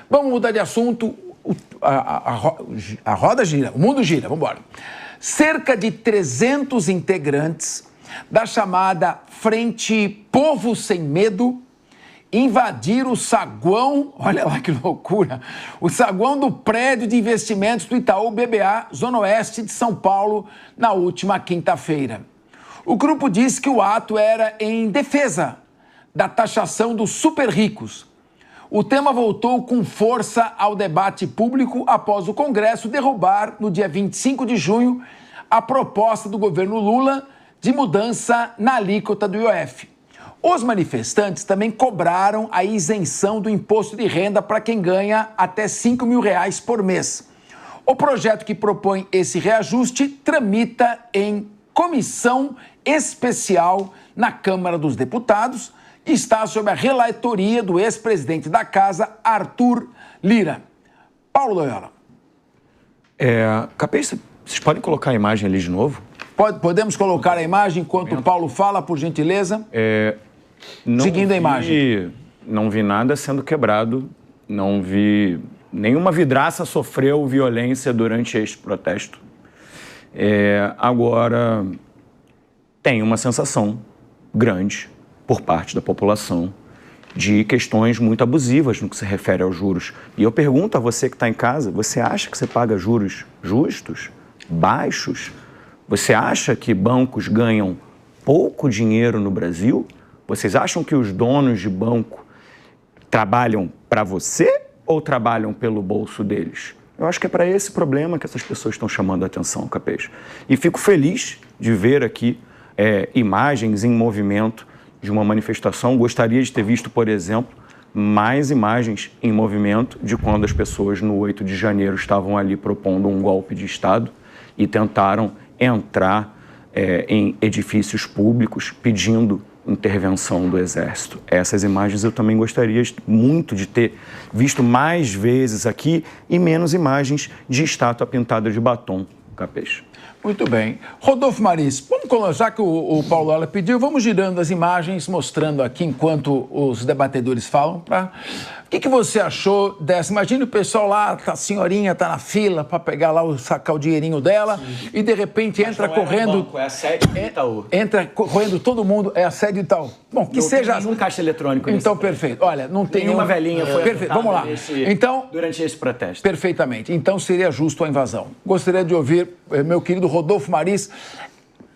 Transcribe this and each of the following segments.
Vamos mudar de assunto. A roda gira, o mundo gira, vamos embora. Cerca de 300 integrantes da chamada Frente Povo Sem Medo invadiram o saguão, olha lá que loucura, o saguão do prédio de investimentos do Itaú BBA, Zona Oeste de São Paulo, na última quinta-feira. O grupo disse que o ato era em defesa da taxação dos super ricos. O tema voltou com força ao debate público após o Congresso derrubar, no dia 25 de junho, a proposta do governo Lula de mudança na alíquota do IOF. Os manifestantes também cobraram a isenção do imposto de renda para quem ganha até R$5 mil por mês. O projeto que propõe esse reajuste tramita em comissão especial na Câmara dos Deputados e está sob a relatoria do ex-presidente da Casa, Arthur Lira. Paulo Loyola. Capês, vocês podem colocar a imagem ali de novo? Podemos colocar a imagem enquanto o Paulo fala, por gentileza? Seguindo a imagem. Não vi nada sendo quebrado, não vi... Nenhuma vidraça sofreu violência durante este protesto. Agora, tem uma sensação grande por parte da população de questões muito abusivas no que se refere aos juros. E eu pergunto a você que está em casa, você acha que você paga juros justos, baixos? Você acha que bancos ganham pouco dinheiro no Brasil? Vocês acham que os donos de banco trabalham para você ou trabalham pelo bolso deles? Eu acho que é para esse problema que essas pessoas estão chamando a atenção, Capês. E fico feliz de ver aqui imagens em movimento de uma manifestação. Gostaria de ter visto, por exemplo, mais imagens em movimento de quando as pessoas no 8 de janeiro estavam ali propondo um golpe de Estado e tentaram entrar em edifícios públicos pedindo intervenção do Exército. Essas imagens eu também gostaria muito de ter visto mais vezes aqui e menos imagens de estátua pintada de batom, Capês. Muito bem. Rodolfo Maris, vamos colocar, já que o Paulo Loyola pediu, vamos girando as imagens, mostrando aqui enquanto os debatedores falam. O que você achou dessa? Imagina o pessoal lá, a senhorinha está na fila para pegar lá, sacar o dinheirinho dela. Sim. E de repente entra correndo... Banco, é a sede do Itaú. Entra correndo todo mundo, é a sede do Itaú. Bom, que não seja... Não tem nenhum caixa eletrônico. Então, perfeito. Olha, não tem... Nenhuma velhinha foi perfeito. Vamos lá. Durante esse protesto. Perfeitamente. Então, seria justo a invasão. Gostaria de ouvir meu querido Rodolfo Maris.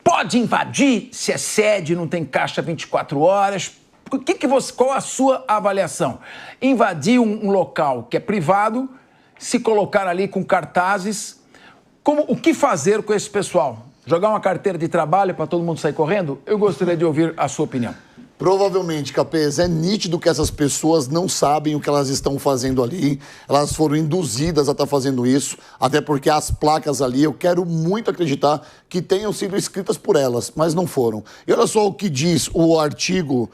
Pode invadir se é sede, não tem caixa 24 horas... Qual a sua avaliação? Invadir um local que é privado, se colocar ali com cartazes, o que fazer com esse pessoal? Jogar uma carteira de trabalho para todo mundo sair correndo? Eu gostaria de ouvir a sua opinião. Provavelmente, Capês, é nítido que essas pessoas não sabem o que elas estão fazendo ali. Elas foram induzidas a estar fazendo isso, até porque as placas ali, eu quero muito acreditar que tenham sido escritas por elas, mas não foram. E olha só o que diz o artigo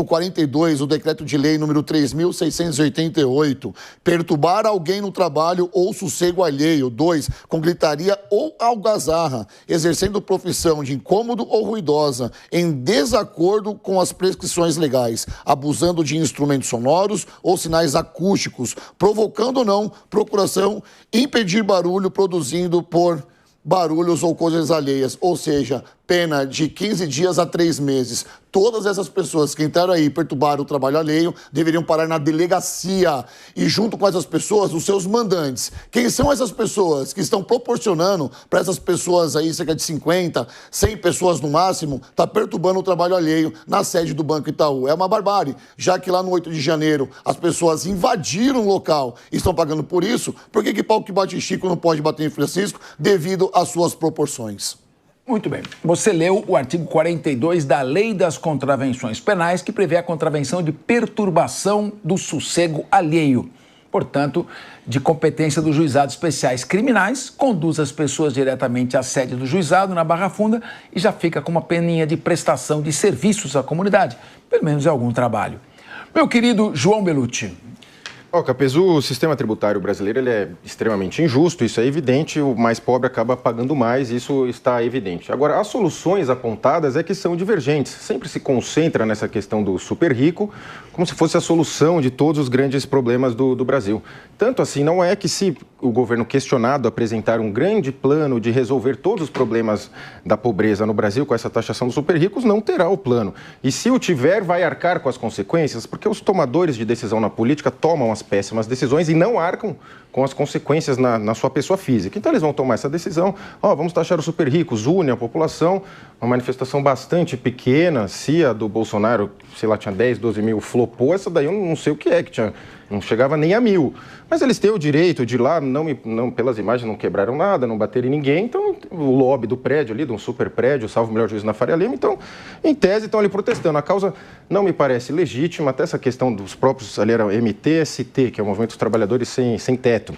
42, o decreto de lei número 3.688. Perturbar alguém no trabalho ou sossego alheio. 2. Com gritaria ou algazarra, exercendo profissão de incômodo ou ruidosa, em desacordo com as prescrições legais, abusando de instrumentos sonoros ou sinais acústicos, provocando ou não procuração, impedir barulho produzindo por barulhos ou coisas alheias, ou seja, pena de 15 dias a 3 meses. Todas essas pessoas que entraram aí e perturbaram o trabalho alheio deveriam parar na delegacia e junto com essas pessoas, os seus mandantes. Quem são essas pessoas que estão proporcionando para essas pessoas aí, cerca de 50, 100 pessoas no máximo, tá perturbando o trabalho alheio na sede do Banco Itaú? É uma barbárie, já que lá no 8 de janeiro as pessoas invadiram o local e estão pagando por isso. Por que pau que bate em Chico não pode bater em Francisco devido às suas proporções? Muito bem. Você leu o artigo 42 da Lei das Contravenções Penais, que prevê a contravenção de perturbação do sossego alheio. Portanto, de competência dos juizados especiais criminais, conduz as pessoas diretamente à sede do juizado, na Barra Funda, e já fica com uma peninha de prestação de serviços à comunidade, pelo menos é algum trabalho. Meu querido João Belutti. Capes, o sistema tributário brasileiro ele é extremamente injusto, isso é evidente, o mais pobre acaba pagando mais, isso está evidente. Agora, as soluções apontadas é que são divergentes, sempre se concentra nessa questão do super rico, como se fosse a solução de todos os grandes problemas do Brasil. Tanto assim, não é que se o governo questionado apresentar um grande plano de resolver todos os problemas da pobreza no Brasil com essa taxação dos super ricos, não terá o plano. E se o tiver, vai arcar com as consequências, porque os tomadores de decisão na política tomam as péssimas decisões e não arcam com as consequências na sua pessoa física. Então eles vão tomar essa decisão, vamos taxar os super ricos, une a população, uma manifestação bastante pequena, se a do Bolsonaro, sei lá, tinha 10, 12 mil, flopou, essa daí eu não sei o que é, não chegava nem a 1.000. Mas eles têm o direito de ir lá, não, pelas imagens não quebraram nada, não bateram em ninguém, então o lobby do prédio ali, de um super prédio, salvo o melhor juízo na Faria Lima, então, em tese, estão ali protestando. A causa não me parece legítima, até essa questão dos próprios, ali era o MTST, que é o Movimento dos Trabalhadores Sem Teto.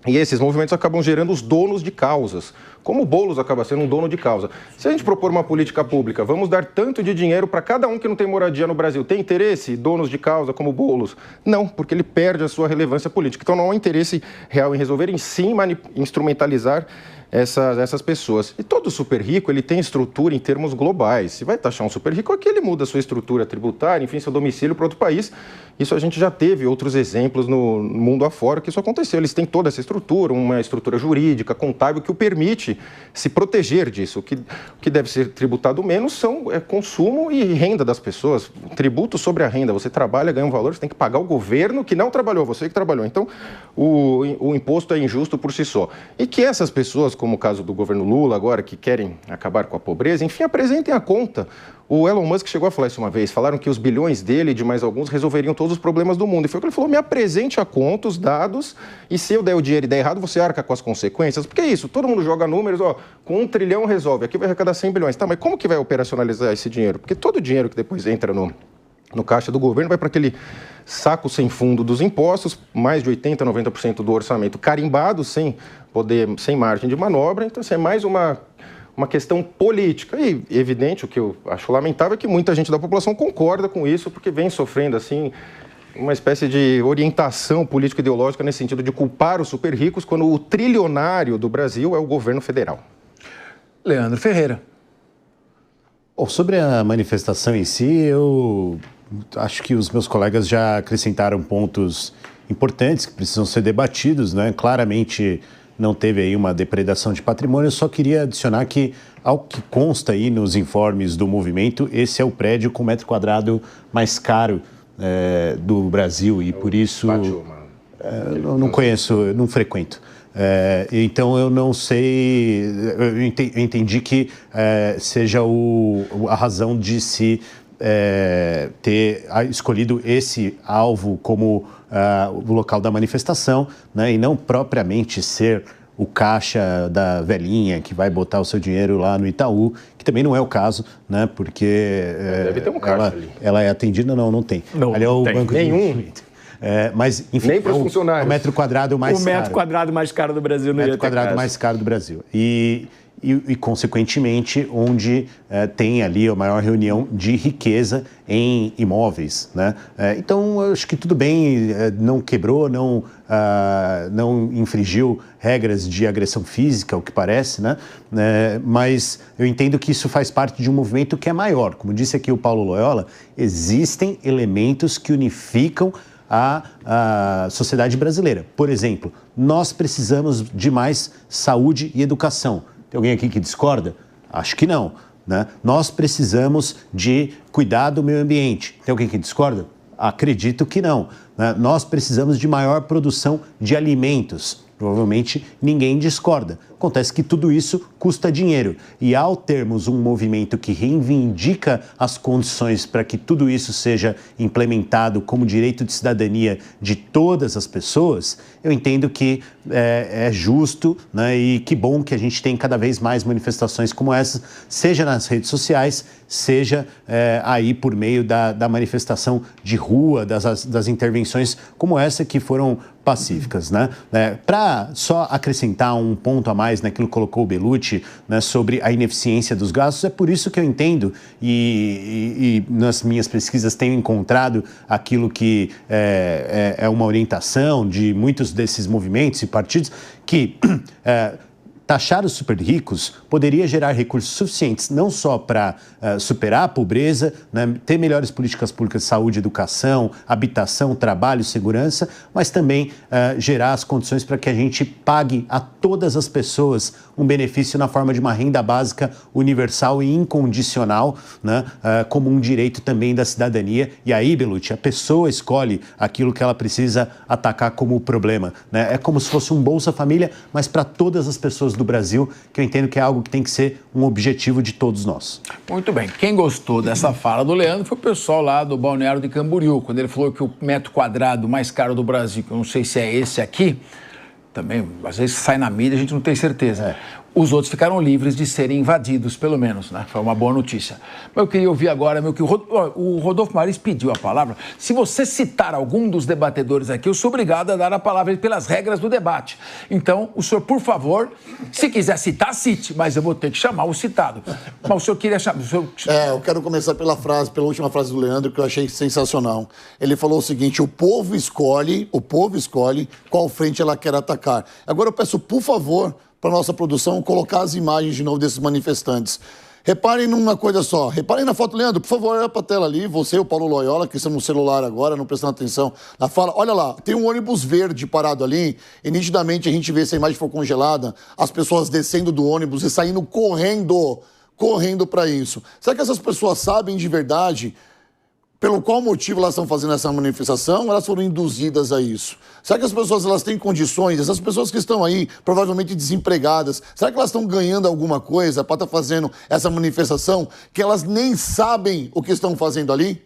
E esses movimentos acabam gerando os donos de causas, como o Boulos acaba sendo um dono de causa. Se a gente propor uma política pública, vamos dar tanto de dinheiro para cada um que não tem moradia no Brasil, tem interesse, donos de causa como o Boulos? Não, porque ele perde a sua relevância política. Então não há interesse real em resolver, em sim instrumentalizar essas pessoas. E todo super rico, ele tem estrutura em termos globais. Se vai taxar um super rico, aqui ele muda a sua estrutura tributária, enfim, seu domicílio para outro país. Isso a gente já teve outros exemplos no mundo afora que isso aconteceu. Eles têm toda essa estrutura, uma estrutura jurídica, contábil, que o permite se proteger disso. O que deve ser tributado menos é consumo e renda das pessoas. Tributo sobre a renda. Você trabalha, ganha um valor, você tem que pagar o governo que não trabalhou, você que trabalhou. Então, o imposto é injusto por si só. E que essas pessoas, como o caso do governo Lula agora, que querem acabar com a pobreza, enfim, apresentem a conta. O Elon Musk chegou a falar isso uma vez, falaram que os bilhões dele e de mais alguns resolveriam todos os problemas do mundo. E foi o que ele falou, me apresente a conta, os dados, e se eu der o dinheiro e der errado, você arca com as consequências. Porque é isso, todo mundo joga números, com 1 trilhão resolve, aqui vai arrecadar 100 bilhões. Tá, mas como que vai operacionalizar esse dinheiro? Porque todo o dinheiro que depois entra no caixa do governo vai para aquele saco sem fundo dos impostos, mais de 80%, 90% do orçamento carimbado, sem margem de manobra. Então, assim, é mais uma questão política. E, evidente, o que eu acho lamentável é que muita gente da população concorda com isso, porque vem sofrendo, assim, uma espécie de orientação político-ideológica nesse sentido de culpar os super ricos, quando o trilionário do Brasil é o governo federal. Leandro Ferreira. Bom, sobre a manifestação em si, eu acho que os meus colegas já acrescentaram pontos importantes que precisam ser debatidos, né? Claramente não teve aí uma depredação de patrimônio. Eu só queria adicionar que, ao que consta aí nos informes do movimento, esse é o prédio com metro quadrado mais caro do Brasil e por isso eu não conheço, não frequento. Então eu não sei, eu entendi que seja a razão de se ter escolhido esse alvo como o local da manifestação, né, e não propriamente ser o caixa da velhinha que vai botar o seu dinheiro lá no Itaú, que também não é o caso, né, porque deve ter um caixa ali. Ela é atendida, não tem. Não, ali é o tem. banco Nenhum. Mas, enfim, nem para os funcionários. O metro quadrado mais caro. O metro quadrado mais caro do Brasil não ia ter metro quadrado casa. mais caro do Brasil. E consequentemente, onde tem ali a maior reunião de riqueza em imóveis, né? Então, eu acho que tudo bem, não quebrou, não infringiu regras de agressão física, o que parece, né? Mas eu entendo que isso faz parte de um movimento que é maior. Como disse aqui o Paulo Loyola, existem elementos que unificam a sociedade brasileira. Por exemplo, nós precisamos de mais saúde e educação. Tem alguém aqui que discorda? Acho que não, né? Nós precisamos de cuidar do meio ambiente. Tem alguém que discorda? Acredito que não, né? Nós precisamos de maior produção de alimentos. Provavelmente ninguém discorda. Acontece que tudo isso custa dinheiro. E ao termos um movimento que reivindica as condições para que tudo isso seja implementado como direito de cidadania de todas as pessoas, eu entendo que é justo, né? E que bom que a gente tem cada vez mais manifestações como essas, seja nas redes sociais, seja aí por meio da manifestação de rua, das intervenções como essa que foram pacíficas, né? Para só acrescentar um ponto a mais mais naquilo que colocou o Bellucci, né, sobre a ineficiência dos gastos. É por isso que eu entendo e nas minhas pesquisas tenho encontrado aquilo que é uma orientação de muitos desses movimentos e partidos que taxar os super ricos poderia gerar recursos suficientes não só para superar a pobreza, né, ter melhores políticas públicas de saúde, educação, habitação, trabalho, segurança, mas também gerar as condições para que a gente pague a todas as pessoas um benefício na forma de uma renda básica universal e incondicional, né, como um direito também da cidadania. E aí, Bellucci, a pessoa escolhe aquilo que ela precisa atacar como problema, né? É como se fosse um Bolsa Família, mas para todas as pessoas do Brasil, que eu entendo que é algo que tem que ser um objetivo de todos nós. Muito bem. Quem gostou dessa fala do Leandro foi o pessoal lá do Balneário de Camboriú, quando ele falou que o metro quadrado mais caro do Brasil, que eu não sei se é esse aqui, também, às vezes sai na mídia, a gente não tem certeza. Os outros ficaram livres de serem invadidos, pelo menos, né? Foi uma boa notícia. Mas eu queria ouvir agora, que o Rodolfo Maris pediu a palavra. Se você citar algum dos debatedores aqui, eu sou obrigado a dar a palavra pelas regras do debate. Então, o senhor, por favor, se quiser citar, cite, mas eu vou ter que chamar o citado. Mas o senhor queria chamar... eu quero começar pela última frase do Leandro, que eu achei sensacional. Ele falou o seguinte: o povo escolhe qual frente ela quer atacar. Agora eu peço, por favor, para nossa produção, colocar as imagens de novo desses manifestantes. Reparem numa coisa só. Reparem na foto, Leandro, por favor, olha para a tela ali. Você e o Paulo Loyola, que estão no celular agora, não prestando atenção na fala. Olha lá, tem um ônibus verde parado ali e nitidamente a gente vê, se a imagem for congelada, as pessoas descendo do ônibus e saindo correndo para isso. Será que essas pessoas sabem de verdade pelo qual motivo elas estão fazendo essa manifestação? Elas foram induzidas a isso? Será que as pessoas elas têm condições? Essas pessoas que estão aí, provavelmente desempregadas, será que elas estão ganhando alguma coisa para estar fazendo essa manifestação que elas nem sabem o que estão fazendo ali?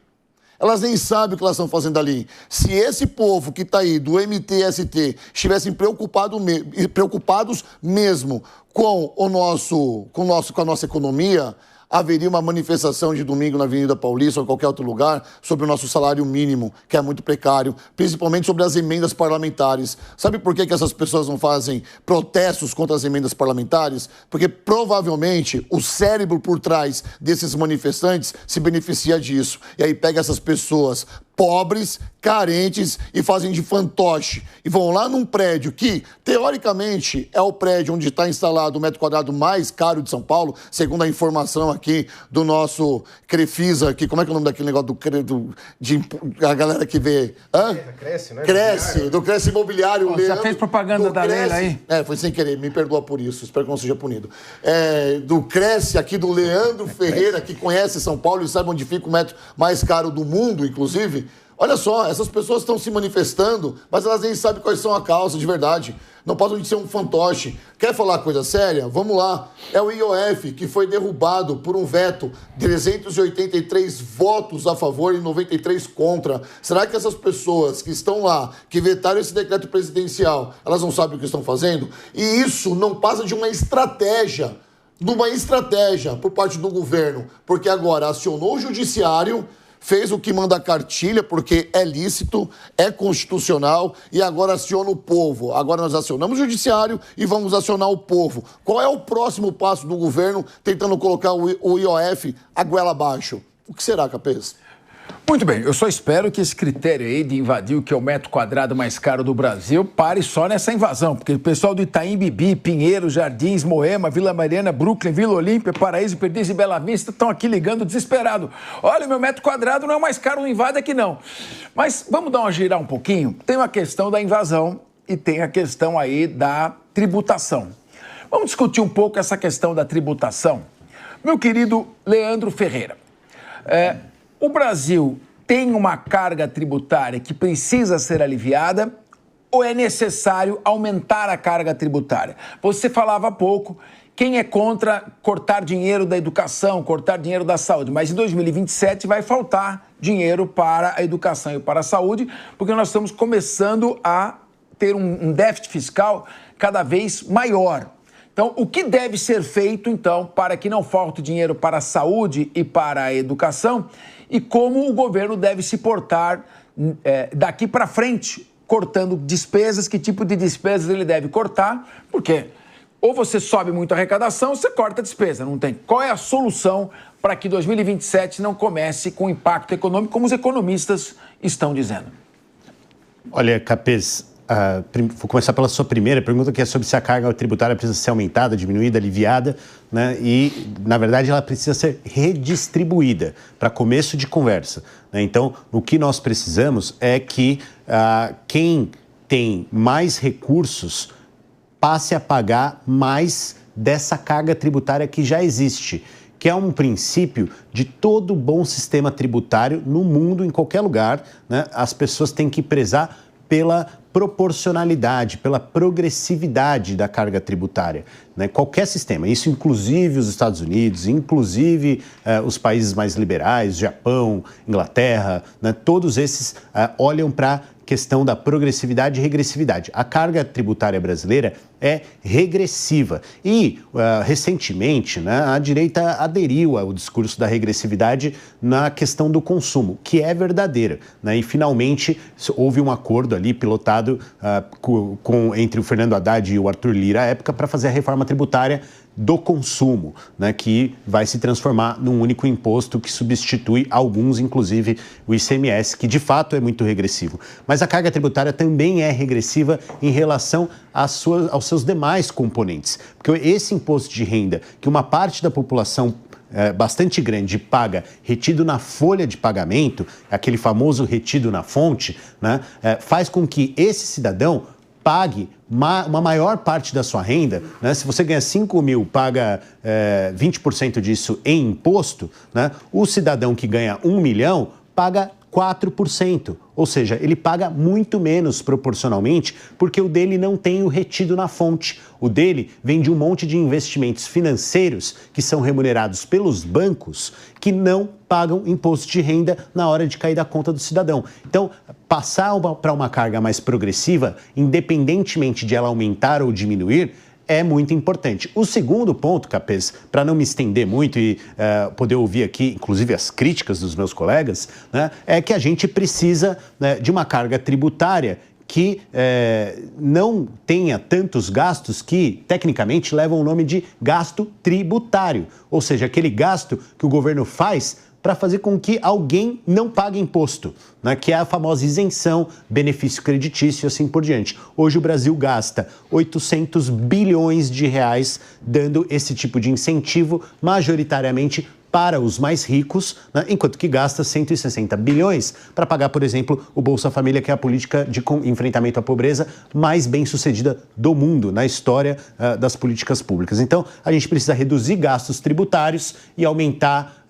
Elas nem sabem o que elas estão fazendo ali. Se esse povo que está aí, do MTST, estivessem preocupados mesmo com a nossa economia, haveria uma manifestação de domingo na Avenida Paulista ou em qualquer outro lugar sobre o nosso salário mínimo, que é muito precário, principalmente sobre as emendas parlamentares. Sabe por que essas pessoas não fazem protestos contra as emendas parlamentares? Porque provavelmente o cérebro por trás desses manifestantes se beneficia disso. E aí pega essas pessoas pobres, carentes e fazem de fantoche. E vão lá num prédio que, teoricamente, é o prédio onde está instalado o metro quadrado mais caro de São Paulo, segundo a informação aqui do nosso Crefisa, que como é que é o nome daquele negócio a galera que vê... Cresce, né? Do Cresce Imobiliário. Você já fez propaganda da Leila aí? Foi sem querer, me perdoa por isso, espero que não seja punido. Do Cresce, aqui do Leandro Ferreira, que conhece São Paulo e sabe onde fica o metro mais caro do mundo, inclusive. Olha só, essas pessoas estão se manifestando, mas elas nem sabem quais são a causa de verdade. Não podem ser um fantoche. Quer falar coisa séria? Vamos lá. É o IOF, que foi derrubado por um veto, 383 votos a favor e 93 contra. Será que essas pessoas que estão lá, que vetaram esse decreto presidencial, elas não sabem o que estão fazendo? E isso não passa de uma estratégia por parte do governo, porque agora acionou o judiciário, fez o que manda a cartilha, porque é lícito, é constitucional, e agora aciona o povo. Agora nós acionamos o judiciário e vamos acionar o povo. Qual é o próximo passo do governo tentando colocar o IOF a goela abaixo? O que será, Capês? Muito bem, eu só espero que esse critério aí de invadir o que é o metro quadrado mais caro do Brasil pare só nessa invasão, porque o pessoal do Itaim Bibi, Pinheiro, Jardins, Moema, Vila Mariana, Brooklyn, Vila Olímpia, Paraíso, Perdiz e Bela Vista estão aqui ligando desesperado. Olha, meu metro quadrado não é o mais caro, não invade aqui não. Mas vamos dar uma girar um pouquinho? Tem uma questão da invasão e tem a questão aí da tributação. Vamos discutir um pouco essa questão da tributação. Meu querido Leandro Ferreira, o Brasil tem uma carga tributária que precisa ser aliviada ou é necessário aumentar a carga tributária? Você falava há pouco, quem é contra cortar dinheiro da educação, cortar dinheiro da saúde, mas em 2027 vai faltar dinheiro para a educação e para a saúde, porque nós estamos começando a ter um déficit fiscal cada vez maior. Então, o que deve ser feito, então, para que não falte dinheiro para a saúde e para a educação e como o governo deve se portar daqui para frente, cortando despesas, que tipo de despesas ele deve cortar, porque Ou você sobe muito a arrecadação, ou você corta a despesa, não tem. Qual é a solução para que 2027 não comece com impacto econômico, como os economistas estão dizendo? Olha, Capês, vou começar pela sua primeira pergunta, que é sobre se a carga tributária precisa ser aumentada, diminuída, aliviada, né? E, na verdade, ela precisa ser redistribuída para começo de conversa, né? Então, o que nós precisamos é que quem tem mais recursos passe a pagar mais dessa carga tributária que já existe, que é um princípio de todo bom sistema tributário no mundo, em qualquer lugar, né? As pessoas têm que prezar pela proporcionalidade, pela progressividade da carga tributária, né? Qualquer sistema, isso inclusive os Estados Unidos, inclusive os países mais liberais, Japão, Inglaterra, né? Todos esses olham para questão da progressividade e regressividade. A carga tributária brasileira é regressiva e, recentemente, né, a direita aderiu ao discurso da regressividade na questão do consumo, que é verdadeira, né? E, finalmente, houve um acordo ali pilotado entre o Fernando Haddad e o Arthur Lira à época para fazer a reforma tributária do consumo, né, que vai se transformar num único imposto que substitui alguns, inclusive o ICMS, que de fato é muito regressivo. Mas a carga tributária também é regressiva em relação aos seus demais componentes, porque esse imposto de renda que uma parte da população bastante grande paga retido na folha de pagamento, aquele famoso retido na fonte, né, faz com que esse cidadão pague uma maior parte da sua renda, né? Se você ganha 5 mil, paga 20% disso em imposto, né? O cidadão que ganha 1 milhão paga 4%, ou seja, ele paga muito menos proporcionalmente porque o dele não tem o retido na fonte. O dele vem de um monte de investimentos financeiros que são remunerados pelos bancos que não pagam imposto de renda na hora de cair da conta do cidadão. Então, passar para uma carga mais progressiva, independentemente de ela aumentar ou diminuir, é muito importante. O segundo ponto, Capês, para não me estender muito e poder ouvir aqui, inclusive, as críticas dos meus colegas, né, é que a gente precisa, né, de uma carga tributária que não tenha tantos gastos que, tecnicamente, levam o nome de gasto tributário. Ou seja, aquele gasto que o governo faz para fazer com que alguém não pague imposto, né, que é a famosa isenção, benefício creditício e assim por diante. Hoje o Brasil gasta 800 bilhões de reais dando esse tipo de incentivo, majoritariamente para os mais ricos, né, enquanto que gasta 160 bilhões para pagar, por exemplo, o Bolsa Família, que é a política de enfrentamento à pobreza mais bem sucedida do mundo na história das políticas públicas. Então, a gente precisa reduzir gastos tributários e aumentar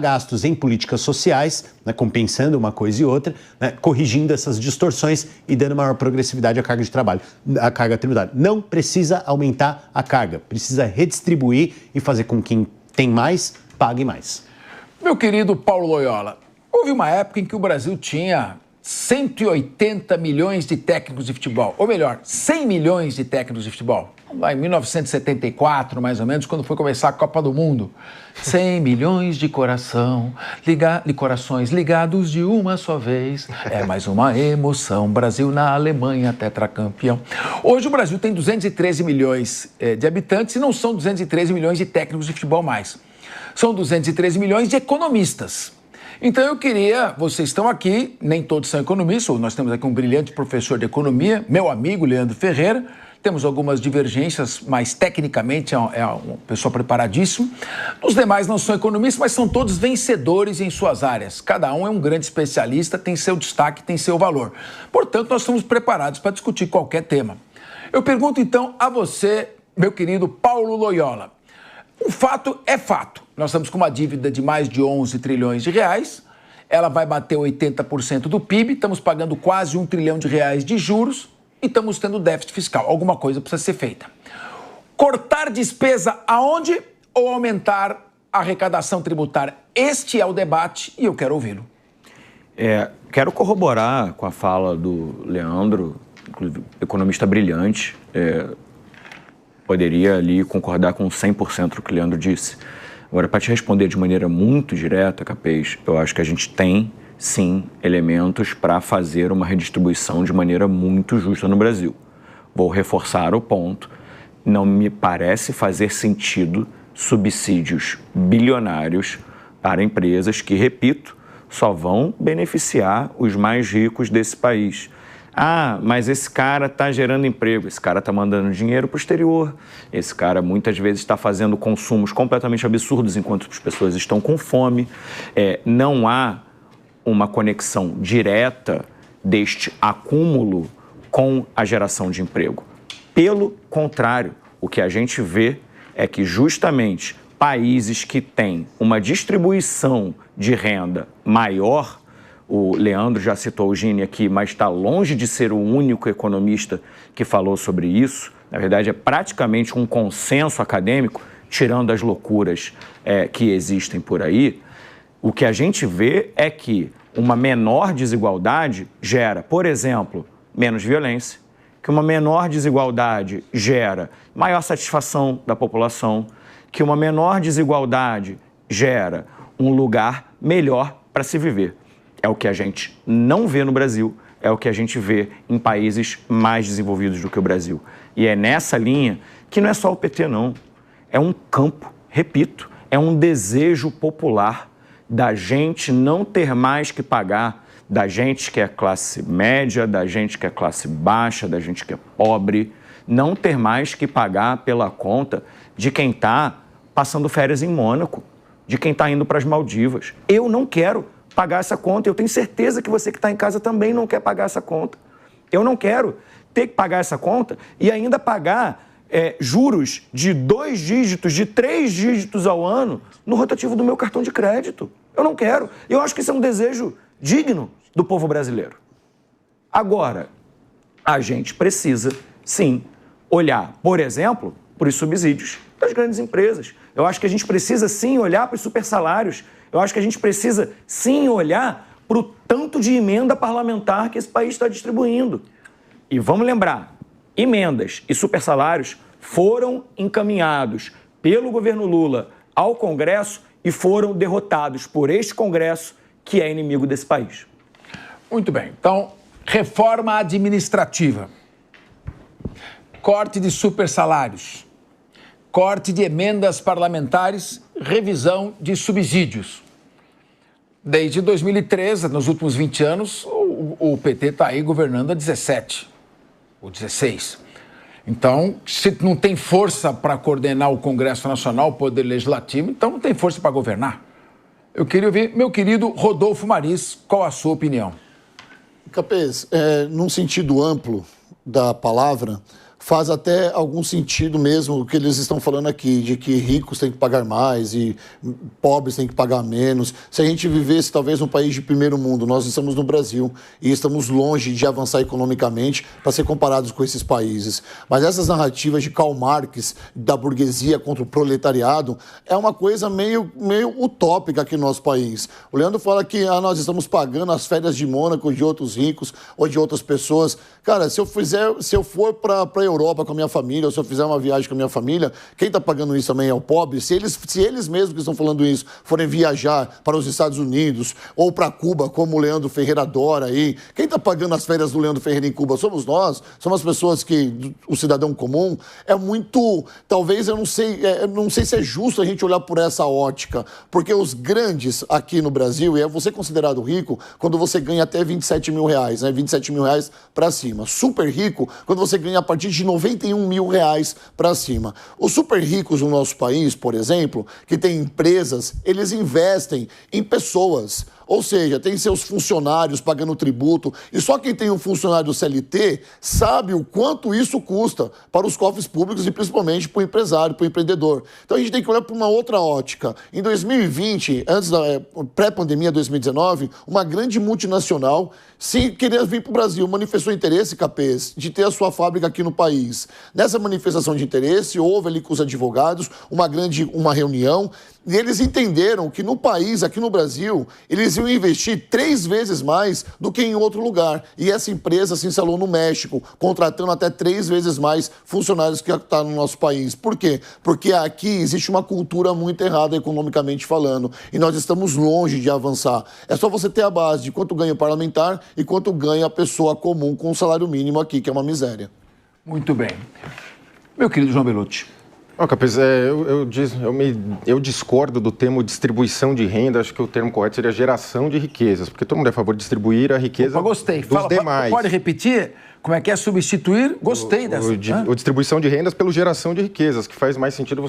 gastos em políticas sociais, né, compensando uma coisa e outra, né, corrigindo essas distorções e dando maior progressividade à carga de trabalho, à carga tributária. Não precisa aumentar a carga, precisa redistribuir e fazer com que tem mais, pague mais. Meu querido Paulo Loyola, houve uma época em que o Brasil tinha 180 milhões de técnicos de futebol, ou melhor, 100 milhões de técnicos de futebol. Lá em 1974, mais ou menos, quando foi começar a Copa do Mundo. 100 milhões de corações ligados de uma só vez. É mais uma emoção. Brasil na Alemanha, tetracampeão. Hoje o Brasil tem 213 milhões de habitantes e não são 213 milhões de técnicos de futebol mais. São 213 milhões de economistas. Então eu queria, vocês estão aqui, nem todos são economistas, nós temos aqui um brilhante professor de economia, meu amigo Leandro Ferreira, temos algumas divergências, mas tecnicamente é uma pessoa preparadíssima. Os demais não são economistas, mas são todos vencedores em suas áreas. Cada um é um grande especialista, tem seu destaque, tem seu valor. Portanto, nós estamos preparados para discutir qualquer tema. Eu pergunto então a você, meu querido Paulo Loyola. O fato é fato. Nós estamos com uma dívida de mais de 11 trilhões de reais. Ela vai bater 80% do PIB. Estamos pagando quase 1 trilhão de reais de juros e estamos tendo déficit fiscal. Alguma coisa precisa ser feita. Cortar despesa aonde ou aumentar a arrecadação tributária? Este é o debate e eu quero ouvi-lo. Quero corroborar com a fala do Leandro, economista brilhante. Poderia ali concordar com 100% do que o Leandro disse. Agora, para te responder de maneira muito direta, Capês, eu acho que a gente tem, sim, elementos para fazer uma redistribuição de maneira muito justa no Brasil. Vou reforçar o ponto. não me parece fazer sentido subsídios bilionários para empresas que, repito, só vão beneficiar os mais ricos desse país. Ah, mas esse cara está gerando emprego, esse cara está mandando dinheiro para o exterior, esse cara muitas vezes está fazendo consumos completamente absurdos enquanto as pessoas estão com fome. Não há uma conexão direta deste acúmulo com a geração de emprego. Pelo contrário, o que a gente vê é que justamente países que têm uma distribuição de renda maior, o Leandro já citou o Gini aqui, mas está longe de ser o único economista que falou sobre isso. Na verdade, é praticamente um consenso acadêmico, tirando as loucuras que existem por aí. O que a gente vê é que uma menor desigualdade gera, por exemplo, menos violência, que uma menor desigualdade gera maior satisfação da população, que uma menor desigualdade gera um lugar melhor para se viver. É o que a gente não vê no Brasil, é o que a gente vê em países mais desenvolvidos do que o Brasil. E é nessa linha que não é só o PT, não. É um campo, repito, é um desejo popular da gente não ter mais que pagar, da gente que é classe média, da gente que é classe baixa, da gente que é pobre, não ter mais que pagar pela conta de quem está passando férias em Mônaco, de quem está indo para as Maldivas. Eu não quero pagar essa conta. Eu tenho certeza que você que está em casa também não quer pagar essa conta. Eu não quero ter que pagar essa conta e ainda pagar juros de 2 dígitos, de 3 dígitos ao ano no rotativo do meu cartão de crédito. Eu não quero. Eu acho que isso é um desejo digno do povo brasileiro. Agora, a gente precisa, sim, olhar, por exemplo, para os subsídios das grandes empresas. Eu acho que a gente precisa, sim, olhar para os supersalários. Eu acho que a gente precisa, sim, olhar para o tanto de emenda parlamentar que esse país está distribuindo. E vamos lembrar, emendas e supersalários foram encaminhados pelo governo Lula ao Congresso e foram derrotados por este Congresso, que é inimigo desse país. Muito bem. Então, reforma administrativa, corte de supersalários, corte de emendas parlamentares, revisão de subsídios. Desde 2013, nos últimos 20 anos, o PT está aí governando há 17 ou 16. Então, se não tem força para coordenar o Congresso Nacional, o Poder Legislativo, então não tem força para governar. Eu queria ouvir, meu querido Rodolfo Maris, qual a sua opinião? Capês, num sentido amplo da palavra, faz até algum sentido mesmo o que eles estão falando aqui, de que ricos têm que pagar mais e pobres têm que pagar menos. Se a gente vivesse talvez num país de primeiro mundo, nós estamos no Brasil e estamos longe de avançar economicamente para ser comparados com esses países. Mas essas narrativas de Karl Marx, da burguesia contra o proletariado, é uma coisa meio utópica aqui no nosso país. O Leandro fala que nós estamos pagando as férias de Mônaco de outros ricos ou de outras pessoas. Cara, se eu for para a Europa com a minha família, ou se eu fizer uma viagem com a minha família, quem está pagando isso também é o pobre. Se eles mesmos que estão falando isso forem viajar para os Estados Unidos ou para Cuba, como o Leandro Ferreira adora aí, quem está pagando as férias do Leandro Ferreira em Cuba? Somos nós, somos as pessoas que, o cidadão comum. É muito, talvez, eu não sei se é justo a gente olhar por essa ótica, porque os grandes aqui no Brasil, e é você considerado rico quando você ganha até 27 mil reais, né? 27 mil reais para cima. Super rico quando você ganha a partir de 91 mil reais para cima. Os super ricos no nosso país, por exemplo, que têm empresas, eles investem em pessoas. Ou seja, tem seus funcionários pagando tributo, e só quem tem um funcionário CLT sabe o quanto isso custa para os cofres públicos e principalmente para o empresário, para o empreendedor. Então a gente tem que olhar para uma outra ótica. Em 2020, antes da pré-pandemia 2019, uma grande multinacional, se queria vir para o Brasil, manifestou interesse, Capês, de ter a sua fábrica aqui no país. Nessa manifestação de interesse, houve ali com os advogados uma reunião, e eles entenderam que no país, aqui no Brasil, eles iam investir 3 vezes mais do que em outro lugar. E essa empresa se instalou no México, contratando até 3 vezes mais funcionários que está no nosso país. Por quê? Porque aqui existe uma cultura muito errada, economicamente falando, e nós estamos longe de avançar. É só você ter a base de quanto ganha o parlamentar e quanto ganha a pessoa comum com o salário mínimo aqui, que é uma miséria. Muito bem. Meu querido João Belucci. Capês, eu discordo do termo distribuição de renda. Acho que o termo correto seria geração de riquezas, porque todo mundo é a favor de distribuir a riqueza dos demais. Pode repetir? Como é que é substituir? Gostei dessa. O distribuição de rendas pelo geração de riquezas, que faz mais sentido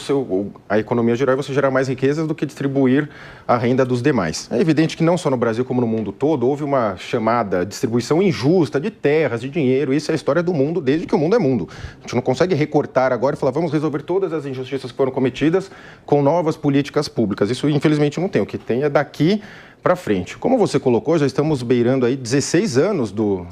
a economia gerar e você gerar mais riquezas do que distribuir a renda dos demais. É evidente que não só no Brasil como no mundo todo houve uma chamada distribuição injusta de terras, de dinheiro. Isso é a história do mundo desde que o mundo é mundo. A gente não consegue recortar agora e falar vamos resolver todas as injustiças que foram cometidas com novas políticas públicas. Isso infelizmente não tem. O que tem é daqui para frente. Como você colocou, já estamos beirando aí 16 anos do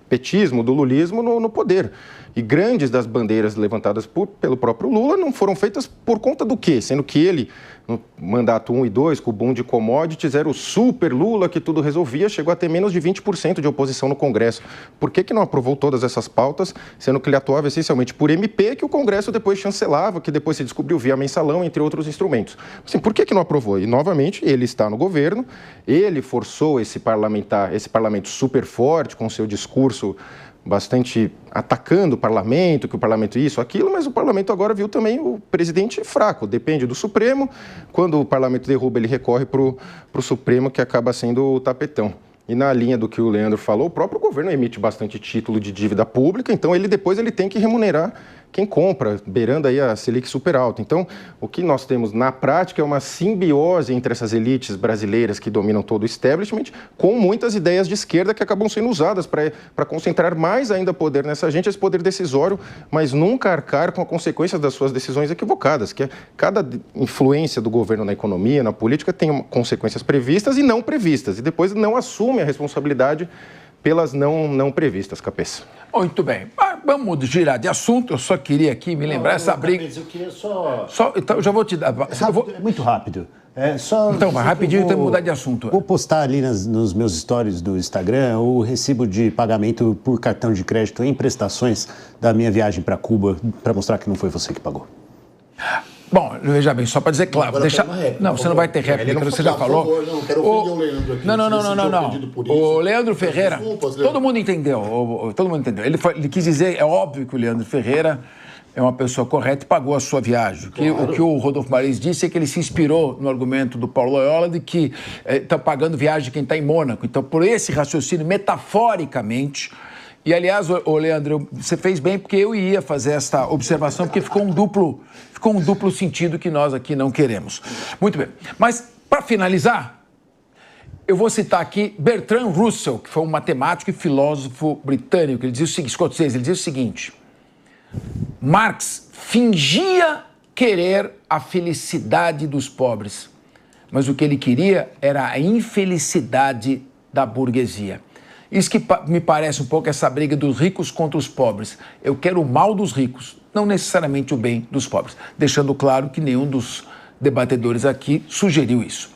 petismo, do lulismo no poder. E grandes das bandeiras levantadas pelo próprio Lula não foram feitas por conta do quê? Sendo que ele, no mandato 1 e 2, com o boom de commodities, era o super Lula que tudo resolvia, chegou a ter menos de 20% de oposição no Congresso. Por que não aprovou todas essas pautas, sendo que ele atuava essencialmente por MP, que o Congresso depois chancelava, que depois se descobriu via mensalão, entre outros instrumentos? Assim, por que não aprovou? E, novamente, ele está no governo, ele forçou esse parlamento super forte, com seu discurso bastante atacando o parlamento, que o parlamento isso, aquilo, mas o parlamento agora viu também o presidente fraco, depende do Supremo. Quando o parlamento derruba, ele recorre para o Supremo, que acaba sendo o tapetão. E na linha do que o Leandro falou, o próprio governo emite bastante título de dívida pública, então depois ele tem que remunerar quem compra, beirando aí a Selic super alta. Então, o que nós temos na prática é uma simbiose entre essas elites brasileiras que dominam todo o establishment, com muitas ideias de esquerda que acabam sendo usadas para concentrar mais ainda poder nessa gente, esse poder decisório, mas nunca arcar com a consequência das suas decisões equivocadas, que cada influência do governo na economia, na política, tem consequências previstas e não previstas, e depois não assume a responsabilidade pelas não previstas, Cabeça. Muito bem. Vamos girar de assunto. Eu só queria aqui me lembrar essa briga. Eu queria Então, eu já vou te dar. É muito rápido. Então, mas rapidinho, tem que mudar de assunto. Vou postar ali nos meus stories do Instagram o recibo de pagamento por cartão de crédito em prestações da minha viagem para Cuba, para mostrar que não foi você que pagou. Bom, veja bem, só para dizer claro, não, você não vai ter réplica, você já falou. Não, quero ofender o Leandro aqui. Não. O Leandro Ferreira, todo mundo entendeu. Ele quis dizer, é óbvio que o Leandro Ferreira é uma pessoa correta e pagou a sua viagem. Claro. O que o Rodolfo Marins disse é que ele se inspirou no argumento do Paulo Loyola de que está pagando viagem quem está em Mônaco. Então, por esse raciocínio, metaforicamente. E, aliás, Leandro, você fez bem porque eu ia fazer esta observação, porque ficou um duplo sentido que nós aqui não queremos. Muito bem. Mas, para finalizar, eu vou citar aqui Bertrand Russell, que foi um matemático e filósofo britânico. Ele dizia o seguinte: Marx fingia querer a felicidade dos pobres, mas o que ele queria era a infelicidade da burguesia. Isso que me parece um pouco essa briga dos ricos contra os pobres. Eu quero o mal dos ricos, não necessariamente o bem dos pobres. Deixando claro que nenhum dos debatedores aqui sugeriu isso.